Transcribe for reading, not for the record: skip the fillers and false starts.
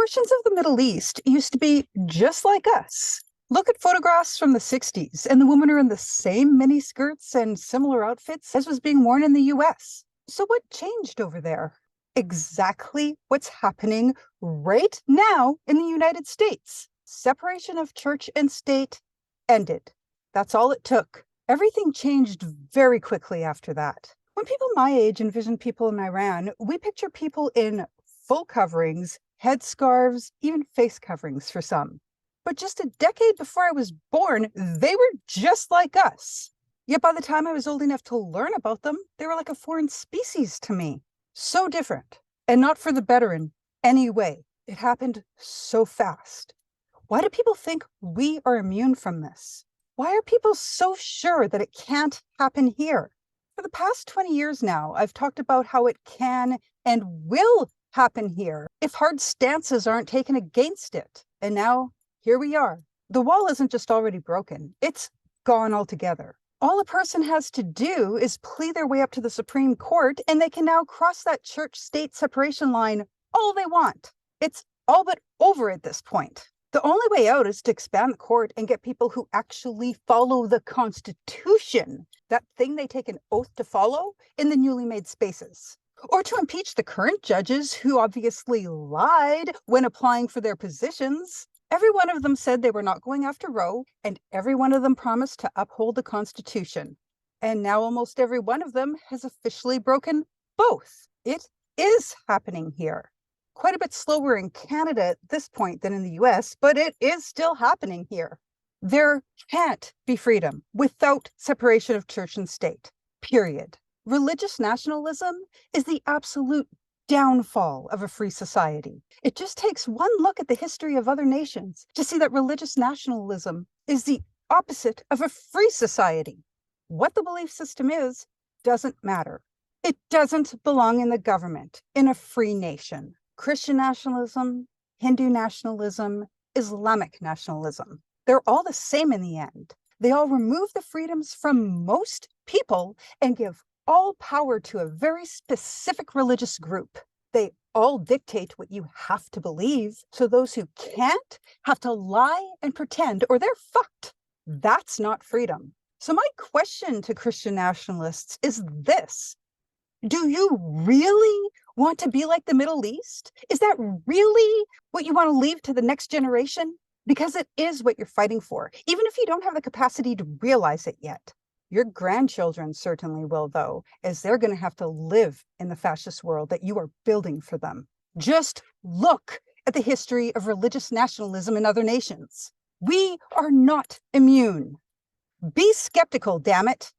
Portions of the Middle East used to be just like us. Look at photographs from the 60s, and the women are in the same mini skirts and similar outfits as was being worn in the US. So, what changed over there? Exactly what's happening right now in the United States. Separation of church and state ended. That's all it took. Everything changed very quickly after that. When people my age envision people in Iran, we picture people in full coverings, headscarves, even face coverings for some. But just a decade before I was born, they were just like us. Yet by the time I was old enough to learn about them, they were like a foreign species to me. So different, and not for the better in any way. It happened so fast. Why do people think we are immune from this? Why are people so sure that it can't happen here? For the past 20 years now, I've talked about how it can and will happen here if hard stances aren't taken against it. And now, here we are. The wall isn't just already broken, it's gone altogether. All a person has to do is plead their way up to the Supreme Court, and they can now cross that church-state separation line all they want. It's all but over at this point. The only way out is to expand the court and get people who actually follow the Constitution, that thing they take an oath to follow, in the newly made spaces. Or to impeach the current judges who obviously lied when applying for their positions. Every one of them said they were not going after Roe, and every one of them promised to uphold the Constitution. And now almost every one of them has officially broken both. It is happening here. Quite a bit slower in Canada at this point than in the US, but it is still happening here. There can't be freedom without separation of church and state, period. Religious nationalism is the absolute downfall of a free society. It just takes one look at the history of other nations to see that religious nationalism is the opposite of a free society. What the belief system is doesn't matter. It doesn't belong in the government in a free nation. Christian nationalism, Hindu nationalism, Islamic nationalism. They're all the same in the end. They all remove the freedoms from most people and give all power to a very specific religious group. They all dictate what you have to believe, so those who can't have to lie and pretend, or they're fucked. That's not freedom. So my question to Christian nationalists is this. Do you really want to be like the Middle East? Is that really what you want to leave to the next generation? Because it is what you're fighting for, even if you don't have the capacity to realize it yet. Your grandchildren certainly will, though, as they're going to have to live in the fascist world that you are building for them. Just look at the history of religious nationalism in other nations. We are not immune. Be skeptical, damn it.